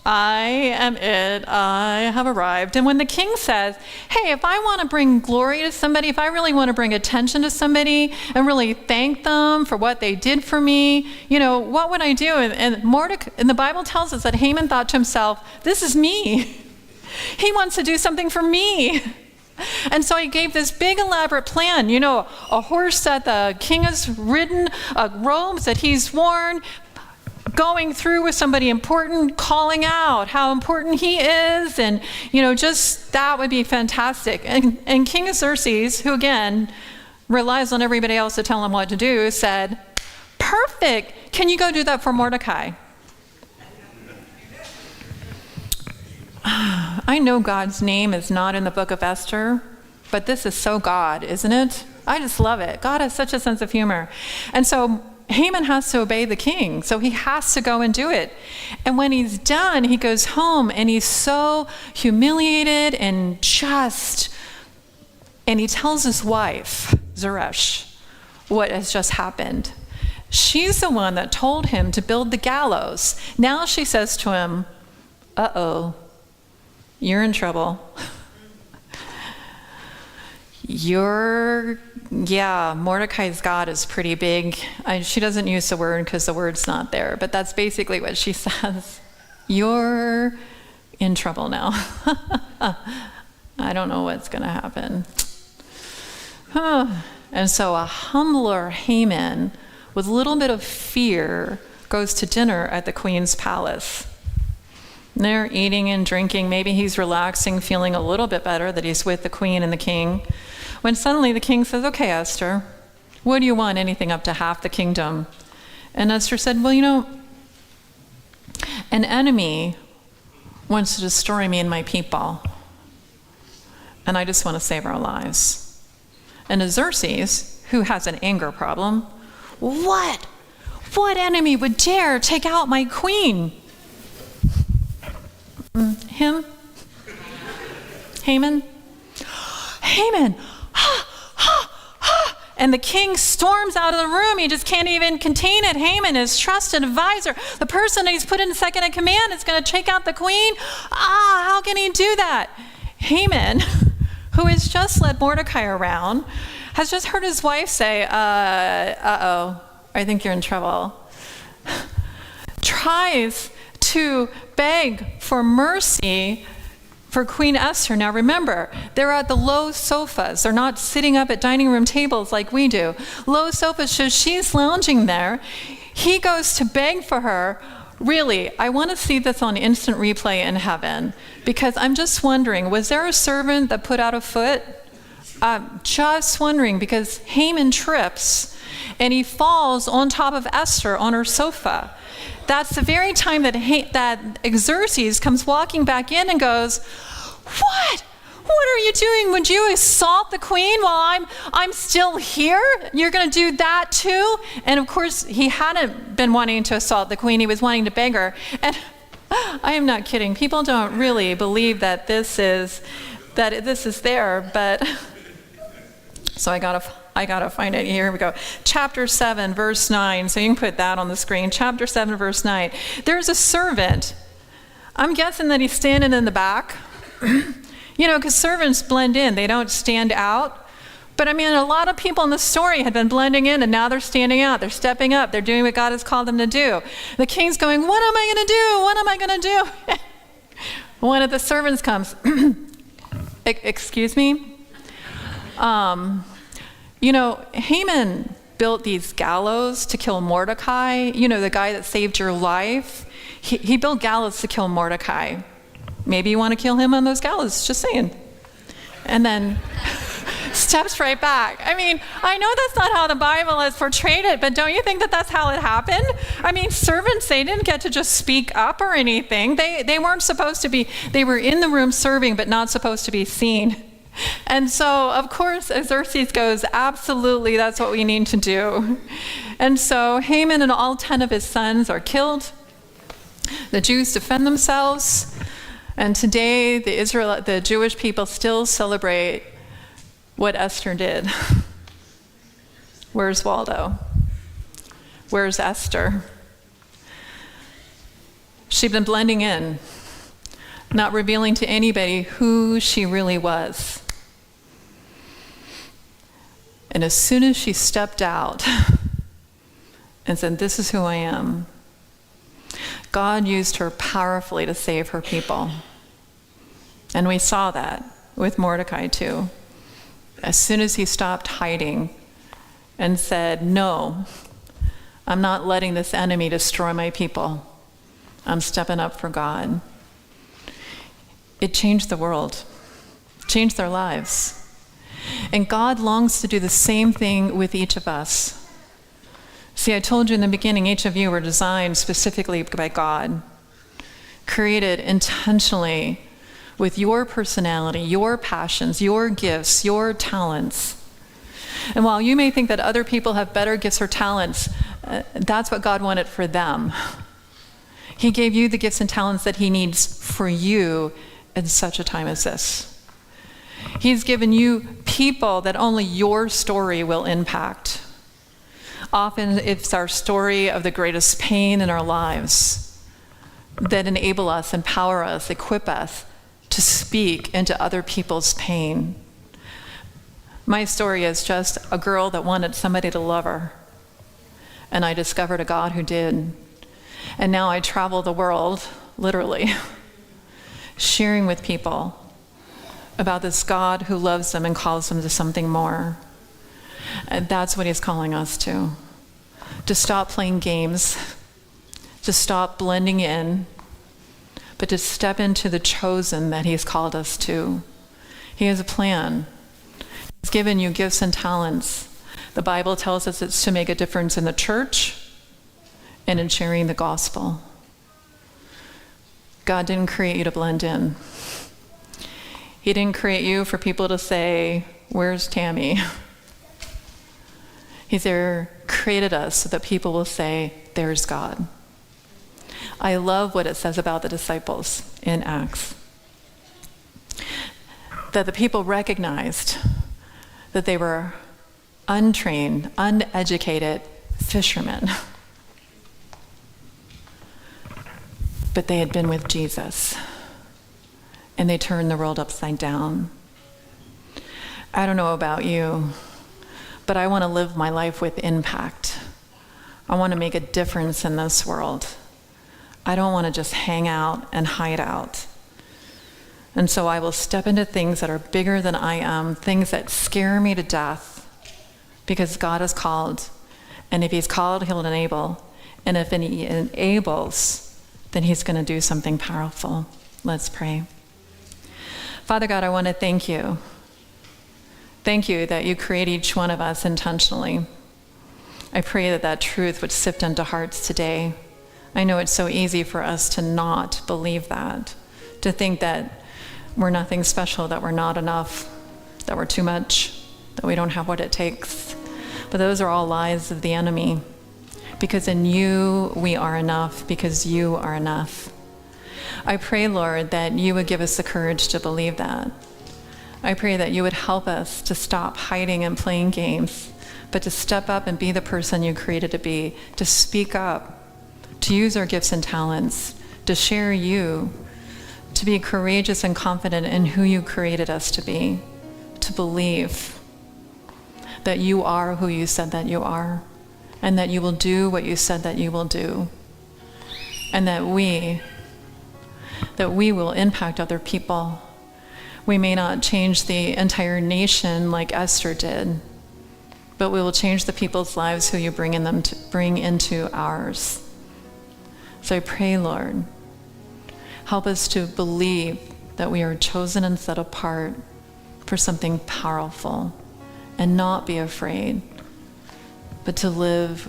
I am it. I have arrived. And when the king says, hey, if I want to bring glory to somebody, if I really want to bring attention to somebody and really thank them for what they did for me, what would I do? And Mordecai, and the Bible tells us that Haman thought to himself, this is me. He wants to do something for me. And so he gave this big elaborate plan, a horse that the king has ridden, robes that he's worn, going through with somebody important, calling out how important he is, and just that would be fantastic. And King Xerxes, who again relies on everybody else to tell him what to do, said, perfect, can you go do that for Mordecai? I know God's name is not in the book of Esther, but this is so God, isn't it? I just love it. God has such a sense of humor. And so Haman has to obey the king, so he has to go and do it. And when he's done, he goes home and he's so humiliated and he tells his wife, Zeresh, what has just happened. She's the one that told him to build the gallows. Now she says to him, uh-oh, you're in trouble. Mordecai's God is pretty big. She doesn't use the word because the word's not there, but that's basically what she says. You're in trouble now. I don't know what's going to happen. And so a humbler Haman, with a little bit of fear, goes to dinner at the queen's palace. They're eating and drinking. Maybe he's relaxing, feeling a little bit better that he's with the queen and the king. When suddenly the king says, okay, Esther, what do you want? Anything up to half the kingdom? And Esther said, well, an enemy wants to destroy me and my people. And I just want to save our lives. And Xerxes, who has an anger problem, what enemy would dare take out my queen? Him? Haman? Haman! And the king storms out of the room. He just can't even contain it. Haman, his trusted advisor, the person that he's put in second in command, is going to take out the queen. How can he do that? Haman, who has just led Mordecai around, has just heard his wife say, uh-oh, I think you're in trouble. Tries to beg for mercy for Queen Esther. Now remember, they're at the low sofas. They're not sitting up at dining room tables like we do. Low sofas, so she's lounging there. He goes to beg for her. Really, I want to see this on instant replay in heaven, because I'm just wondering, was there a servant that put out a foot? Just wondering, because Haman trips and he falls on top of Esther on her sofa. That's the very time that Xerxes comes walking back in and goes, What are you doing? Would you assault the queen while I'm still here? You're going to do that too? And of course, he hadn't been wanting to assault the queen. He was wanting to beg her. And I am not kidding. People don't really believe that this is there, but so I gotta find it. Here we go. Chapter 7, verse 9. So you can put that on the screen. Chapter 7, verse 9. There's a servant. I'm guessing that he's standing in the back. Because servants blend in. They don't stand out. But a lot of people in the story had been blending in, and now they're standing out. They're stepping up. They're doing what God has called them to do. The king's going, what am I going to do? What am I going to do? One of the servants comes. Excuse me? Haman built these gallows to kill Mordecai. The guy that saved your life. He built gallows to kill Mordecai. Maybe you want to kill him on those gallows, just saying. And then steps right back. I know that's not how the Bible has portrayed it, but don't you think that that's how it happened? Servants, they didn't get to just speak up or anything. They weren't supposed to be, they were in the room serving, but not supposed to be seen. And so, of course, Xerxes goes, absolutely, that's what we need to do. And so Haman and all 10 of his sons are killed. The Jews defend themselves. And today, the Jewish people still celebrate what Esther did. Where's Waldo? Where's Esther? She'd been blending in, not revealing to anybody who she really was. And as soon as she stepped out and said, "This is who I am," God used her powerfully to save her people. And we saw that with Mordecai too. As soon as he stopped hiding and said, "No, I'm not letting this enemy destroy my people. I'm stepping up for God," it changed the world, changed their lives. And God longs to do the same thing with each of us. See, I told you in the beginning, each of you were designed specifically by God, created intentionally with your personality, your passions, your gifts, your talents. And while you may think that other people have better gifts or talents, that's what God wanted for them. He gave you the gifts and talents that he needs for you in such a time as this. He's given you people that only your story will impact. Often it's our story of the greatest pain in our lives that enable us, empower us, equip us to speak into other people's pain. My story is just a girl that wanted somebody to love her, and I discovered a God who did. And now I travel the world, literally, sharing with people about this God who loves them and calls them to something more. And that's what he's calling us to stop playing games, to stop blending in, but to step into the chosen that he's called us to. He has a plan. He's given you gifts and talents. The Bible tells us it's to make a difference in the church and in sharing the gospel. God didn't create you to blend in. He didn't create you for people to say, "Where's Tami?" He's created us so that people will say, "There's God." I love what it says about the disciples in Acts. That the people recognized that they were untrained, uneducated fishermen. But they had been with Jesus. And they turned the world upside down. I don't know about you, but I want to live my life with impact. I want to make a difference in this world. I don't want to just hang out and hide out. And so I will step into things that are bigger than I am, things that scare me to death, because God is called. And if he's called, he'll enable. And if he enables, then he's going to do something powerful. Let's pray. Father God, I want to thank you. Thank you that you create each one of us intentionally. I pray that that truth would sift into hearts today. I know it's so easy for us to not believe that, to think that we're nothing special, that we're not enough, that we're too much, that we don't have what it takes. But those are all lies of the enemy. Because in you, we are enough, because you are enough. I pray, Lord, that you would give us the courage to believe that. I pray that you would help us to stop hiding and playing games, but to step up and be the person you created to be, to speak up, to use our gifts and talents, to share you, to be courageous and confident in who you created us to be, to believe that you are who you said that you are, and that you will do what you said that you will do, and that we will impact other people. We may not change the entire nation like Esther did, but we will change the people's lives who you bring into ours. So I pray, Lord, help us to believe that we are chosen and set apart for something powerful, and not be afraid, but to live